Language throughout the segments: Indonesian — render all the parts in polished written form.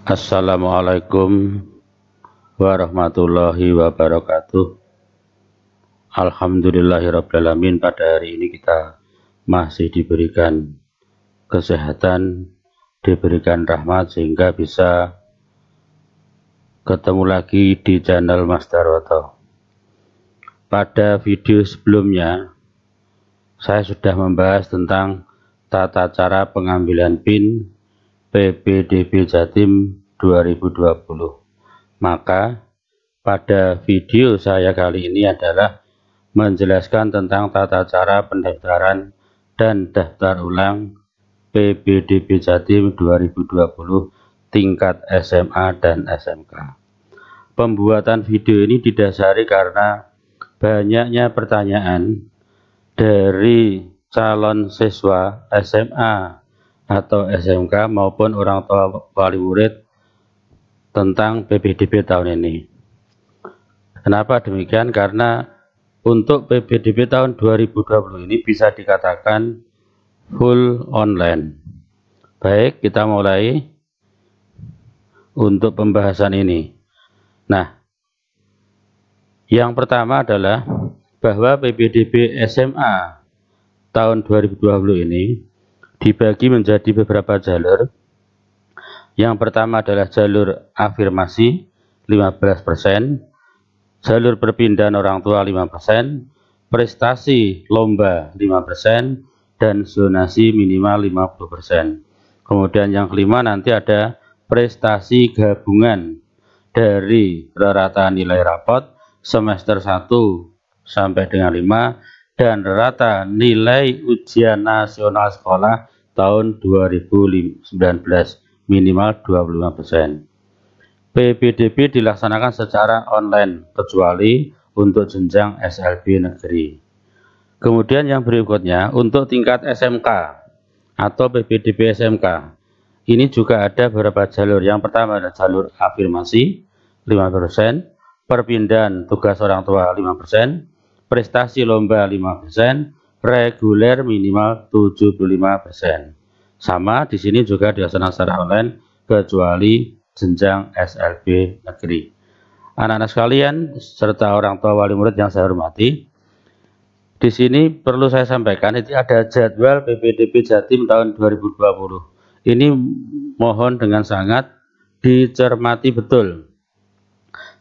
Assalamualaikum warahmatullahi wabarakatuh. Alhamdulillahirrabbilalamin. Pada hari ini kita masih diberikan kesehatan, diberikan rahmat sehingga bisa ketemu lagi di channel Mas Darwoto. Pada video sebelumnya saya sudah membahas tentang tata cara pengambilan PIN PPDB Jatim 2020. Maka pada video saya kali ini adalah menjelaskan tentang tata cara pendaftaran dan daftar ulang PPDB Jatim 2020 tingkat SMA dan SMK. Pembuatan video ini didasari karena banyaknya pertanyaan dari calon siswa SMA atau SMK maupun orang tua wali murid tentang PPDB tahun ini. Kenapa demikian? Karena untuk PPDB tahun 2020 ini bisa dikatakan full online. Baik, kita mulai untuk pembahasan ini. Nah, yang pertama adalah bahwa PPDB SMA tahun 2020 ini dibagi menjadi beberapa jalur. Yang pertama adalah jalur afirmasi 15%, jalur perpindahan orang tua 5%, prestasi lomba 5%, dan zonasi minimal 50%. Kemudian yang kelima nanti ada prestasi gabungan dari rata nilai rapot semester 1 sampai dengan 5 dan rata nilai ujian nasional sekolah tahun 2019 minimal 25%. PPDB dilaksanakan secara online kecuali untuk jenjang SLB negeri. Kemudian yang berikutnya untuk tingkat SMK atau PPDB SMK ini juga ada beberapa jalur. Yang pertama adalah jalur afirmasi 5%, perpindahan tugas orang tua 5%, prestasi lomba 5%, reguler minimal 75%. Sama di sini juga dilaksanakan secara online kecuali jenjang SLB negeri. Anak-anak sekalian serta orang tua wali murid yang saya hormati, di sini perlu saya sampaikan itu ada jadwal PPDB Jatim tahun 2020. Ini mohon dengan sangat dicermati betul.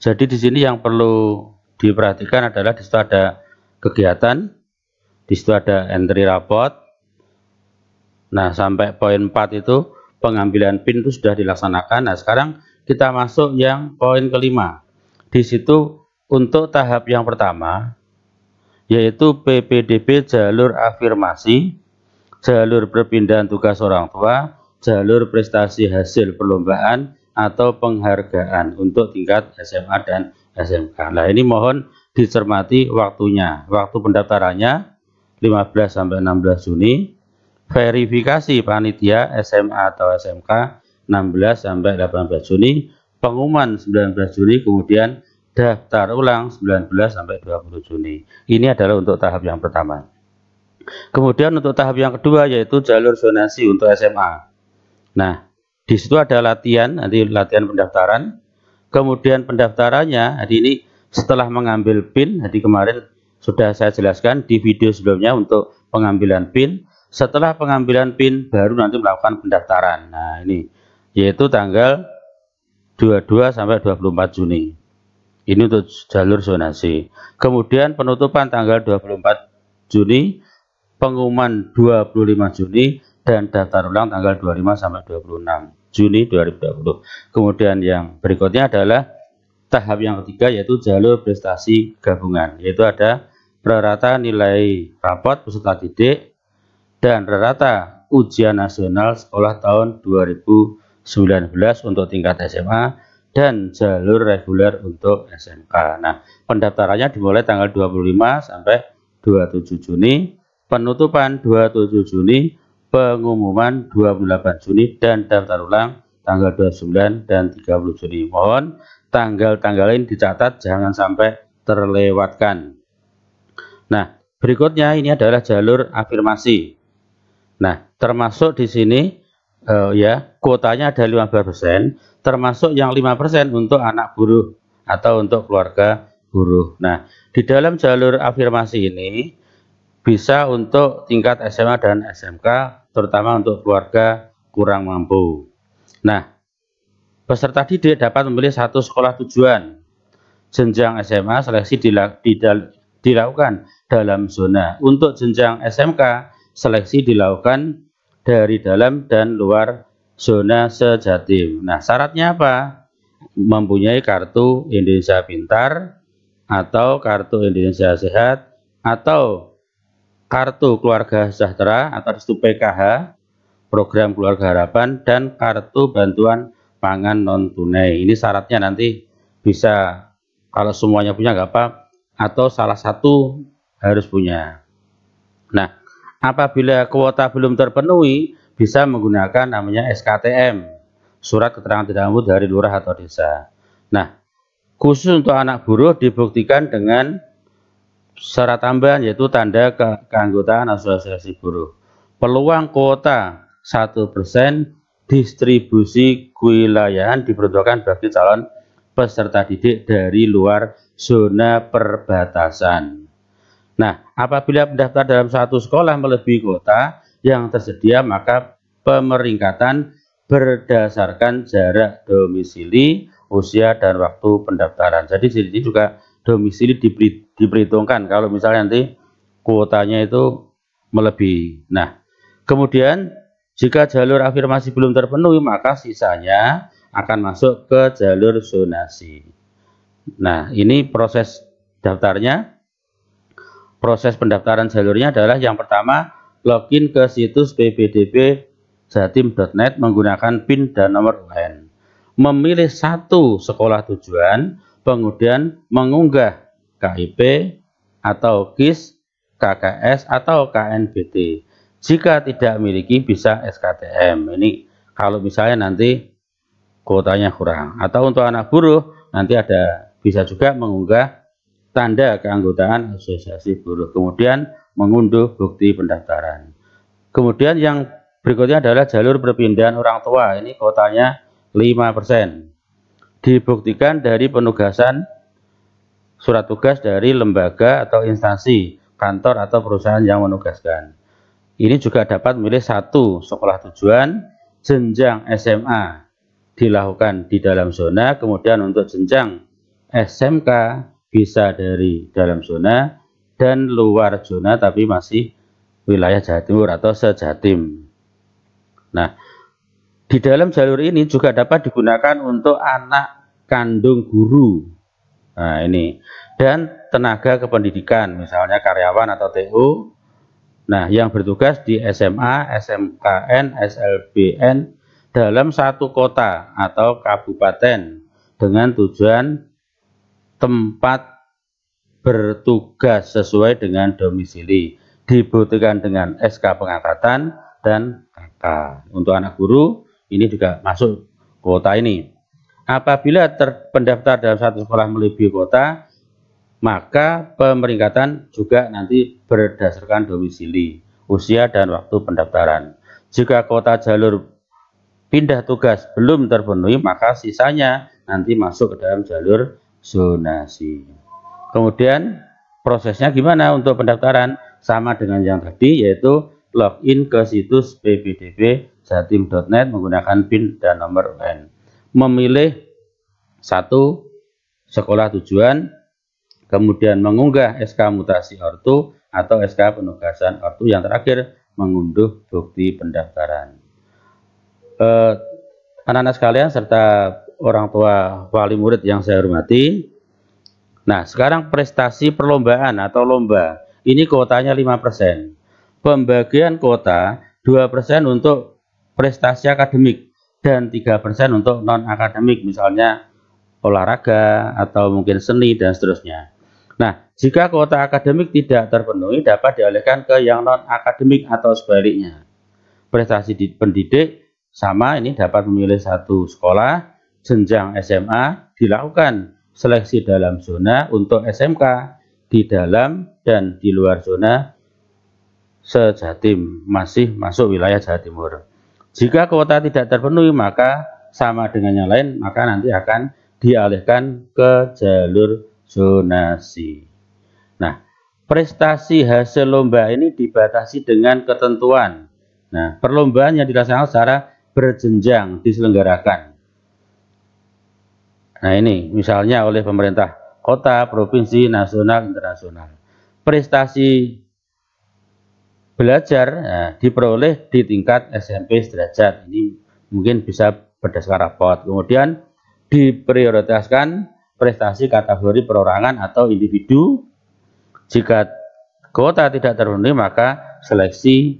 Jadi di sini yang perlu diperhatikan adalah di situ ada kegiatan, di situ ada entry raport. Nah, sampai poin 4 itu pengambilan PIN itu sudah dilaksanakan. Nah, sekarang kita masuk yang poin kelima. Di situ untuk tahap yang pertama yaitu PPDB jalur afirmasi, jalur perpindahan tugas orang tua, jalur prestasi hasil perlombaan atau penghargaan untuk tingkat SMA dan SMK. Nah, ini mohon dicermati waktunya. Waktu pendaftarannya 15 sampai 16 Juni. Verifikasi panitia SMA atau SMK 16 sampai 18 Juni. Pengumuman 19 Juni, kemudian daftar ulang 19 sampai 20 Juni. Ini adalah untuk tahap yang pertama. Kemudian untuk tahap yang kedua yaitu jalur zonasi untuk SMA. Nah, di situ ada latihan, nanti latihan pendaftaran. Kemudian pendaftarannya, hari ini setelah mengambil PIN, hari kemarin sudah saya jelaskan di video sebelumnya untuk pengambilan PIN. Setelah pengambilan PIN baru nanti melakukan pendaftaran. Nah, ini yaitu tanggal 22 sampai 24 Juni. Ini untuk jalur zonasi. Kemudian penutupan tanggal 24 Juni, pengumuman 25 Juni, dan daftar ulang tanggal 25 sampai 26 Juni 2020. Kemudian yang berikutnya adalah tahap yang ketiga yaitu jalur prestasi gabungan, yaitu ada prarata nilai rapot peserta didik dan rata ujian nasional sekolah tahun 2019 untuk tingkat SMA dan jalur reguler untuk SMK. Nah, pendaftarannya dimulai tanggal 25 sampai 27 Juni, penutupan 27 Juni, pengumuman 28 Juni, dan daftar ulang tanggal 29 dan 30 Juni. Mohon tanggal-tanggal ini dicatat, jangan sampai terlewatkan. Nah, berikutnya ini adalah jalur afirmasi. Nah, termasuk di sini ya, kuotanya ada 15%, termasuk yang 5% untuk anak buruh atau untuk keluarga buruh. Nah, di dalam jalur afirmasi ini bisa untuk tingkat SMA dan SMK, terutama untuk keluarga kurang mampu. Nah, peserta didik dapat memilih satu sekolah tujuan. Jenjang SMA seleksi dilakukan dalam zona. Untuk jenjang SMK, seleksi dilakukan dari dalam dan luar zona sejatim. Nah, syaratnya apa? Mempunyai kartu Indonesia Pintar, atau kartu Indonesia Sehat, atau kartu Keluarga Sejahtera, atau itu PKH, program Keluarga Harapan, dan kartu bantuan pangan non tunai. Ini syaratnya nanti bisa, kalau semuanya punya nggak apa, atau salah satu harus punya. Nah, apabila kuota belum terpenuhi, bisa menggunakan namanya SKTM, surat keterangan tidak mampu dari lurah atau desa. Nah, khusus untuk anak buruh dibuktikan dengan syarat tambahan, yaitu tanda keanggotaan asosiasi buruh. Peluang kuota 1%, distribusi kewilayahan diperuntukkan bagi calon peserta didik dari luar zona perbatasan. Nah, apabila pendaftar dalam satu sekolah melebihi kuota yang tersedia, maka pemeringkatan berdasarkan jarak domisili, usia, dan waktu pendaftaran. Jadi di sini juga domisili diperhitungkan kalau misalnya nanti kuotanya itu melebihi. Nah, kemudian jika jalur afirmasi belum terpenuhi, maka sisanya akan masuk ke jalur zonasi. Nah, ini proses daftarnya. Proses pendaftaran jalurnya adalah yang pertama, login ke situs ppdb.jatim.net menggunakan PIN dan nomor UN. Memilih satu sekolah tujuan, kemudian mengunggah KIP atau KIS, KKS, atau KNBT. Jika tidak memiliki, bisa SKTM. Ini kalau misalnya nanti kuotanya kurang. Atau untuk anak buruh, nanti bisa juga mengunggah tanda keanggotaan asosiasi buruh. Kemudian mengunduh bukti pendaftaran. Kemudian yang berikutnya adalah jalur perpindahan orang tua. Ini kuotanya 5%. Dibuktikan dari penugasan surat tugas dari lembaga atau instansi, kantor atau perusahaan yang menugaskan. Ini juga dapat memilih satu sekolah tujuan. Jenjang SMA dilakukan di dalam zona, kemudian untuk jenjang SMK bisa dari dalam zona dan luar zona tapi masih wilayah Jawa Timur atau sejatim. Nah, di dalam jalur ini juga dapat digunakan untuk anak kandung guru. Nah, ini. Dan tenaga kependidikan, misalnya karyawan atau TU. Nah, yang bertugas di SMA, SMKN, SLBN dalam satu kota atau kabupaten dengan tujuan tempat bertugas sesuai dengan domisili, dibuktikan dengan SK pengangkatan dan KK. Untuk anak guru ini juga masuk kuota ini. Apabila pendaftar dalam satu sekolah melebihi kuota, maka pemeringkatan juga nanti berdasarkan domisili, usia, dan waktu pendaftaran. Jika kuota jalur pindah tugas belum terpenuhi, maka sisanya nanti masuk ke dalam jalur zonasi. Kemudian prosesnya gimana untuk pendaftaran? Sama dengan yang tadi, yaitu login ke situs ppdb.jatim.net menggunakan PIN dan nomor UN. Memilih satu sekolah tujuan, kemudian mengunggah SK mutasi ortu atau SK penugasan ortu, yang terakhir mengunduh bukti pendaftaran. Anak-anak sekalian serta orang tua wali murid yang saya hormati, nah sekarang prestasi perlombaan atau lomba, ini kuotanya 5%. Pembagian kuota 2% untuk prestasi akademik dan 3% untuk non-akademik, misalnya olahraga atau mungkin seni dan seterusnya. Nah, jika kuota akademik tidak terpenuhi, dapat dialihkan ke yang non-akademik atau sebaliknya. Prestasi pendidik sama, ini dapat memilih satu sekolah. Jenjang SMA dilakukan seleksi dalam zona. Untuk SMK di dalam dan di luar zona sejatim, masih masuk wilayah Jawa Timur. Jika kuota tidak terpenuhi maka sama dengan yang lain, maka nanti akan dialihkan ke jalur zonasi. Nah, prestasi hasil lomba ini dibatasi dengan ketentuan. Nah, perlombaan yang dilaksanakan secara berjenjang diselenggarakan. Nah, ini misalnya oleh pemerintah kota, provinsi, nasional, internasional. Prestasi belajar diperoleh di tingkat SMP sederajat. Ini mungkin bisa berdasarkan rapot. Kemudian diprioritaskan prestasi kategori perorangan atau individu. Jika kuota tidak terpenuhi maka seleksi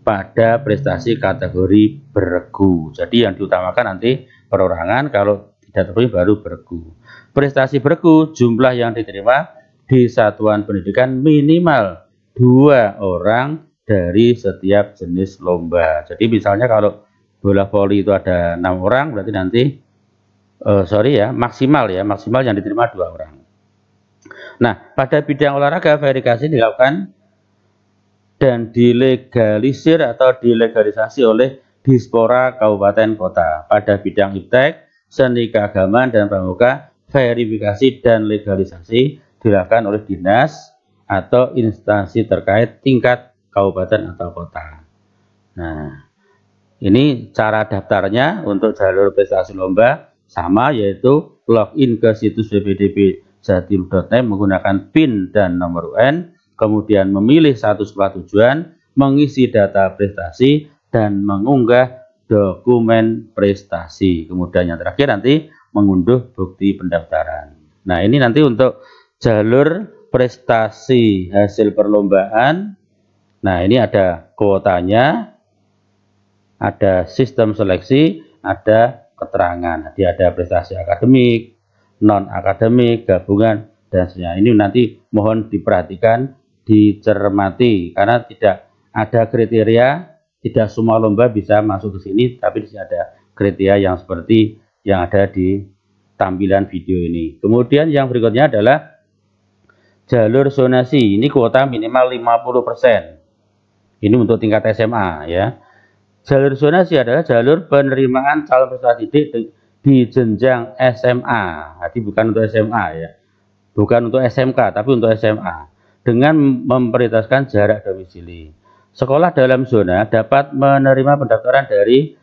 pada prestasi kategori beregu. Jadi yang diutamakan nanti perorangan, kalau tidak terpenuhi baru beregu. Prestasi beregu, jumlah yang diterima di satuan pendidikan minimal 2 orang dari setiap jenis lomba. Jadi misalnya kalau bola voli itu ada 6 orang, berarti nanti maksimal yang diterima 2 orang. Nah, pada bidang olahraga verifikasi dilakukan dan dilegalisir atau dilegalisasi oleh Dispora Kabupaten Kota. Pada bidang iptek, seni keagamaan dan pramuka, verifikasi dan legalisasi dilakukan oleh dinas atau instansi terkait tingkat kabupaten atau kota. Nah, ini cara daftarnya untuk jalur prestasi lomba sama, yaitu login ke situs ppdb.jatim.net menggunakan PIN dan nomor UN, kemudian memilih satu sekolah tujuan, mengisi data prestasi, dan mengunggah dokumen prestasi. Kemudian yang terakhir nanti mengunduh bukti pendaftaran. Nah, ini nanti untuk jalur prestasi hasil perlombaan. Nah, ini ada kuotanya, ada sistem seleksi, ada keterangan. Jadi ada prestasi akademik, non-akademik, gabungan, dan sebagainya. Ini nanti mohon diperhatikan, dicermati, karena tidak ada kriteria, tidak semua lomba bisa masuk ke sini, tapi di sini ada kriteria yang seperti yang ada di tampilan video ini. Kemudian yang berikutnya adalah jalur zonasi. Ini kuota minimal 50%. Ini untuk tingkat SMA ya. Jalur zonasi adalah jalur penerimaan calon peserta didik di jenjang SMA. Jadi bukan untuk SMA ya. Bukan untuk SMK, tapi untuk SMA. Dengan memprioritaskan jarak domisili. Sekolah dalam zona dapat menerima pendaftaran dari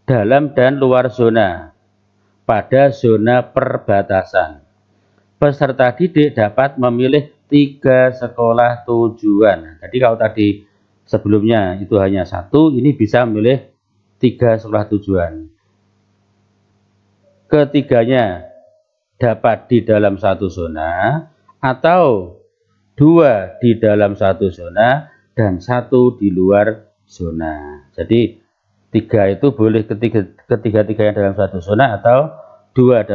dalam dan luar zona pada zona perbatasan. Peserta didik dapat memilih 3 sekolah tujuan. Jadi kalau tadi sebelumnya itu hanya 1, ini bisa memilih 3 sekolah tujuan. Ketiganya dapat di dalam 1 zona atau 2 di dalam 1 zona dan 1 di luar zona. Jadi 3 itu boleh ketiga-tiganya dalam 1 zona atau 2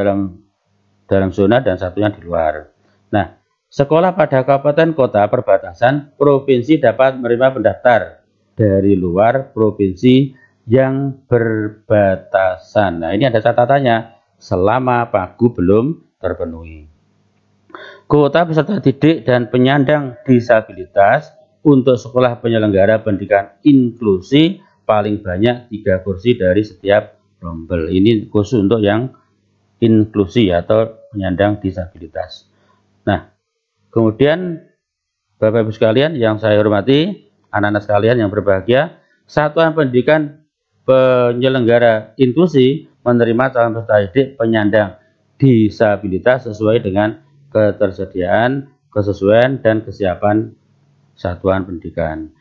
dalam zona dan 1-nya di luar. Nah, sekolah pada kabupaten kota perbatasan provinsi dapat menerima pendaftar dari luar provinsi yang berbatasan. Nah, ini ada catatannya selama pagu belum terpenuhi. Kuota peserta didik dan penyandang disabilitas untuk sekolah penyelenggara pendidikan inklusi paling banyak 3 kursi dari setiap rombel. Ini khusus untuk yang inklusi atau penyandang disabilitas. Nah, kemudian Bapak Ibu sekalian yang saya hormati, anak-anak sekalian yang berbahagia, satuan pendidikan penyelenggara inklusi menerima calon peserta didik penyandang disabilitas sesuai dengan ketersediaan, kesesuaian, dan kesiapan satuan pendidikan.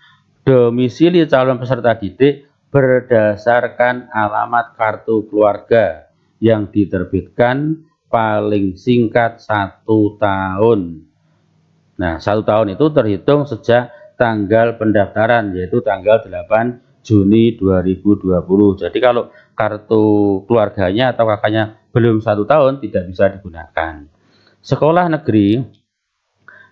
Domisili calon peserta didik berdasarkan alamat kartu keluarga yang diterbitkan paling singkat 1 tahun. Nah, 1 tahun itu terhitung sejak tanggal pendaftaran, yaitu tanggal 8 Juni 2020. Jadi kalau kartu keluarganya atau kakaknya belum 1 tahun tidak bisa digunakan. Sekolah negeri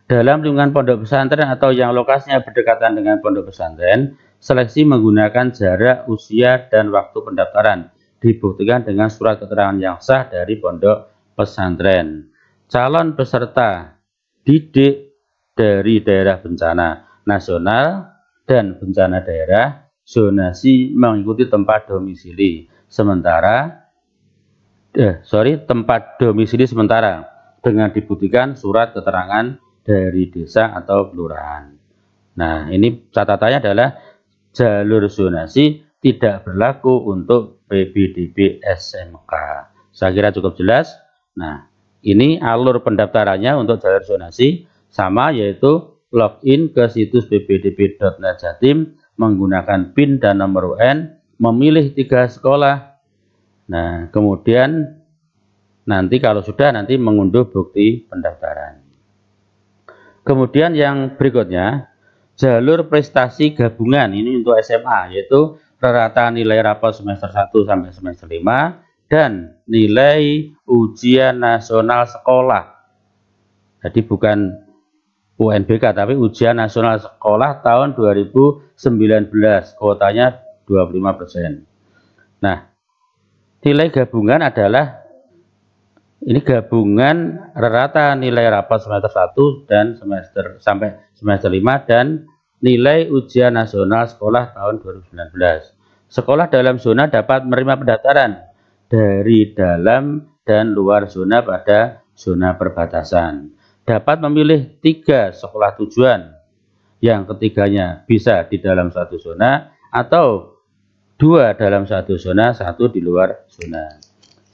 dalam lingkungan pondok pesantren atau yang lokasinya berdekatan dengan pondok pesantren, seleksi menggunakan jarak, usia, dan waktu pendaftaran dibuktikan dengan surat keterangan yang sah dari pondok pesantren. Calon peserta didik dari daerah bencana nasional dan bencana daerah zonasi mengikuti tempat domisili sementara tempat domisili sementara dengan dibuktikan surat keterangan dari desa atau kelurahan. Nah, ini catatannya adalah jalur zonasi tidak berlaku untuk PPDB SMK. Saya kira cukup jelas. Nah, ini alur pendaftarannya untuk jalur zonasi sama, yaitu login ke situs ppdb.net Jatim menggunakan PIN dan nomor UN, memilih 3 sekolah. Nah, kemudian nanti kalau sudah nanti mengunduh bukti pendaftaran. Kemudian yang berikutnya, jalur prestasi gabungan ini untuk SMA, yaitu rata nilai rapot semester 1 sampai semester 5 dan nilai ujian nasional sekolah. Jadi bukan UNBK tapi ujian nasional sekolah tahun 2019, kuotanya 25%. Nah, nilai gabungan adalah ini gabungan rata nilai rapot semester 1 dan sampai semester 5 dan nilai ujian nasional sekolah tahun 2019. Sekolah dalam zona dapat menerima pendaftaran dari dalam dan luar zona pada zona perbatasan. Dapat memilih 3 sekolah tujuan, yang ketiganya bisa di dalam satu zona atau 2 dalam satu zona, 1 di luar zona.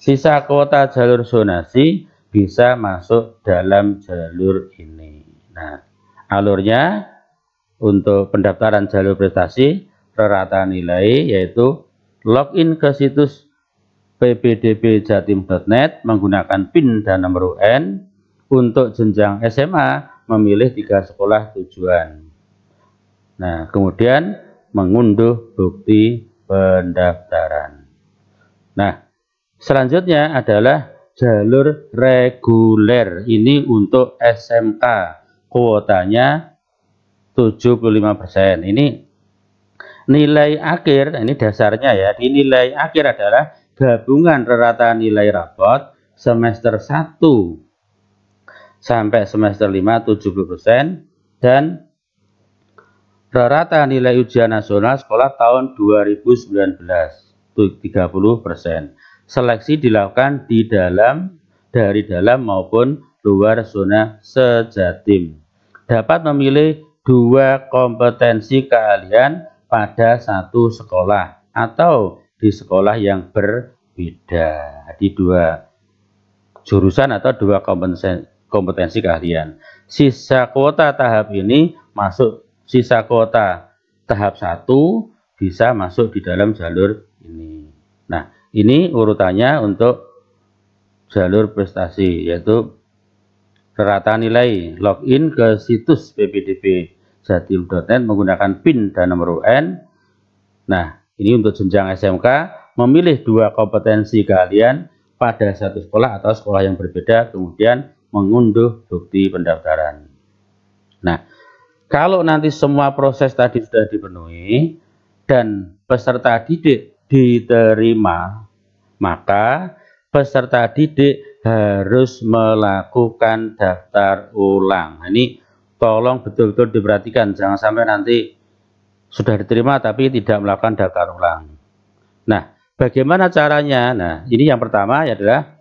Sisa kuota jalur zonasi bisa masuk dalam jalur ini. Nah, alurnya untuk pendaftaran jalur prestasi rata nilai yaitu login ke situs ppdbjatim.net menggunakan PIN dan nomor UN. Untuk jenjang SMA memilih 3 sekolah tujuan. Nah, kemudian mengunduh bukti pendaftaran. Nah, selanjutnya adalah jalur reguler. Ini untuk SMK, kuotanya 75%. Ini nilai akhir, ini dasarnya ya. Di nilai akhir adalah gabungan rata nilai rapot semester 1 sampai semester 5 70% dan rata nilai ujian nasional sekolah tahun 2019 30%. Seleksi dilakukan dari dalam maupun luar zona sejatim. Dapat memilih 2 kompetensi keahlian pada 1 sekolah atau di sekolah yang berbeda. Di 2 jurusan atau 2 kompetensi keahlian. Sisa kuota tahap ini masuk, sisa kuota tahap 1 bisa masuk di dalam jalur ini. Nah, ini urutannya untuk jalur prestasi, yaitu rata nilai login ke situs ppdbjatim.net menggunakan PIN dan nomor UN. Nah, ini untuk jenjang SMK memilih 2 kompetensi keahlian pada 1 sekolah atau sekolah yang berbeda, kemudian mengunduh bukti pendaftaran. Nah, kalau nanti semua proses tadi sudah dipenuhi dan peserta didik diterima, maka peserta didik harus melakukan daftar ulang. Nah, ini tolong betul-betul diperhatikan, jangan sampai nanti sudah diterima tapi tidak melakukan daftar ulang. Nah, bagaimana caranya? Nah, ini yang pertama adalah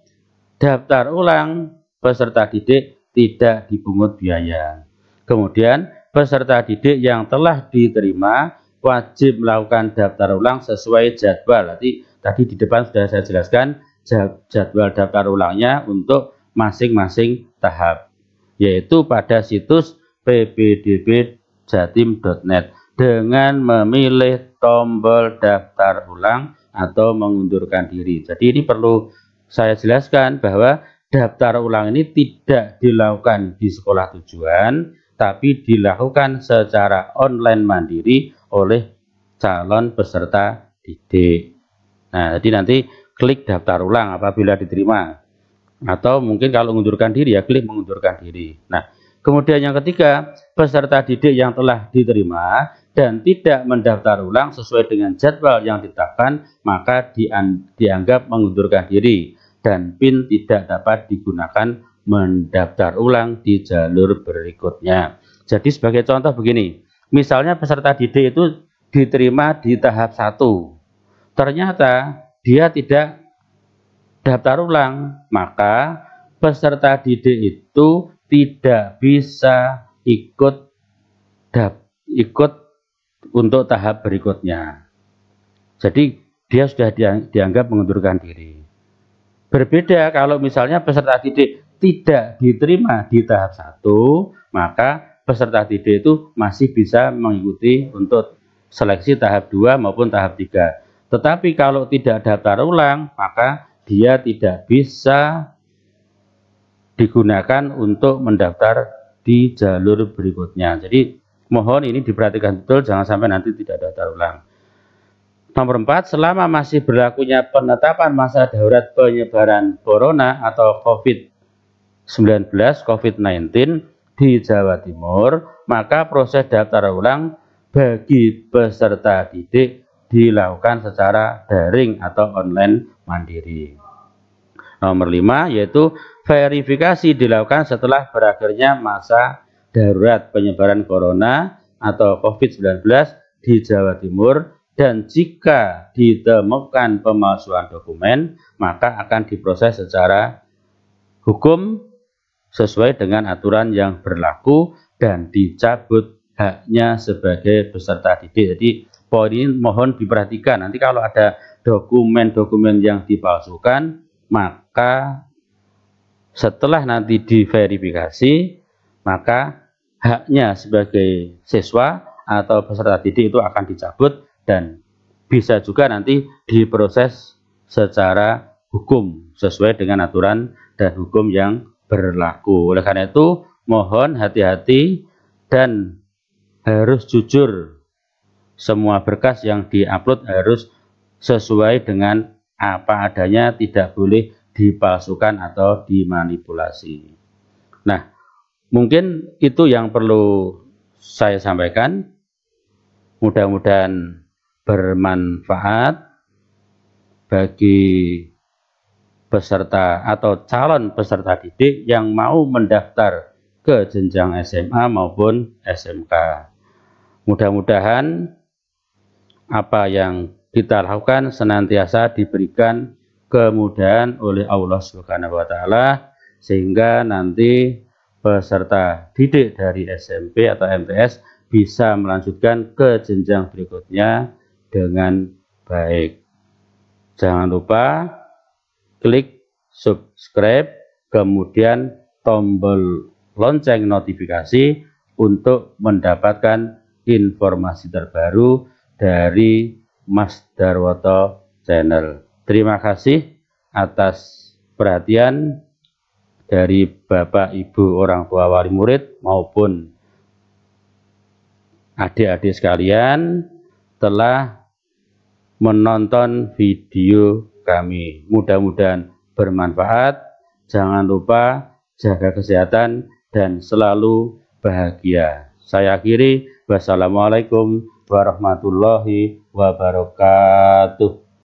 daftar ulang peserta didik tidak dipungut biaya. Kemudian peserta didik yang telah diterima wajib melakukan daftar ulang sesuai jadwal. Tadi di depan sudah saya jelaskan jadwal daftar ulangnya untuk masing-masing tahap, yaitu pada situs ppdbjatim.net dengan memilih tombol daftar ulang atau mengundurkan diri. Jadi ini perlu saya jelaskan bahwa daftar ulang ini tidak dilakukan di sekolah tujuan, tapi dilakukan secara online mandiri oleh calon peserta didik. Nah, jadi nanti klik daftar ulang apabila diterima. Atau mungkin kalau mengundurkan diri ya klik mengundurkan diri. Nah, kemudian yang ketiga, peserta didik yang telah diterima dan tidak mendaftar ulang sesuai dengan jadwal yang ditetapkan, maka dianggap mengundurkan diri dan PIN tidak dapat digunakan mendaftar ulang di jalur berikutnya. Jadi sebagai contoh begini, misalnya peserta didik itu diterima di tahap 1. Ternyata dia tidak daftar ulang, maka peserta didik itu tidak bisa ikut untuk tahap berikutnya. Jadi dia sudah dianggap mengundurkan diri. Berbeda kalau misalnya peserta didik tidak diterima di tahap 1, maka peserta didik itu masih bisa mengikuti untuk seleksi tahap 2 maupun tahap 3. Tetapi kalau tidak daftar ulang, maka dia tidak bisa digunakan untuk mendaftar di jalur berikutnya. Jadi mohon ini diperhatikan betul, jangan sampai nanti tidak daftar ulang. Nomor 4, selama masih berlakunya penetapan masa darurat penyebaran corona atau COVID-19 di Jawa Timur, maka proses daftar ulang bagi peserta didik dilakukan secara daring atau online mandiri. Nomor 5, yaitu verifikasi dilakukan setelah berakhirnya masa darurat penyebaran corona atau COVID-19 di Jawa Timur, dan jika ditemukan pemalsuan dokumen, maka akan diproses secara hukum sesuai dengan aturan yang berlaku dan dicabut haknya sebagai peserta didik. Jadi poin ini mohon diperhatikan. Nanti kalau ada dokumen-dokumen yang dipalsukan, maka setelah nanti diverifikasi, maka haknya sebagai siswa atau peserta didik itu akan dicabut dan bisa juga nanti diproses secara hukum sesuai dengan aturan dan hukum yang berlaku. Oleh karena itu, mohon hati-hati dan harus jujur. Semua berkas yang diupload harus sesuai dengan apa adanya, tidak boleh dipalsukan atau dimanipulasi. Nah, mungkin itu yang perlu saya sampaikan. Mudah-mudahan bermanfaat bagi peserta atau calon peserta didik yang mau mendaftar ke jenjang SMA maupun SMK. Mudah-mudahan apa yang kita lakukan senantiasa diberikan kemudahan oleh Allah Subhanahu wa Ta'ala, sehingga nanti peserta didik dari SMP atau MTS bisa melanjutkan ke jenjang berikutnya dengan baik. Jangan lupa klik subscribe, kemudian tombol lonceng notifikasi untuk mendapatkan informasi terbaru dari Mas Darwoto Channel. Terima kasih atas perhatian dari Bapak Ibu orang tua wali murid maupun adik-adik sekalian telah menonton video kami. Mudah-mudahan bermanfaat. Jangan lupa jaga kesehatan dan selalu bahagia. Saya akhiri. Wassalamualaikum warahmatullahi wabarakatuh.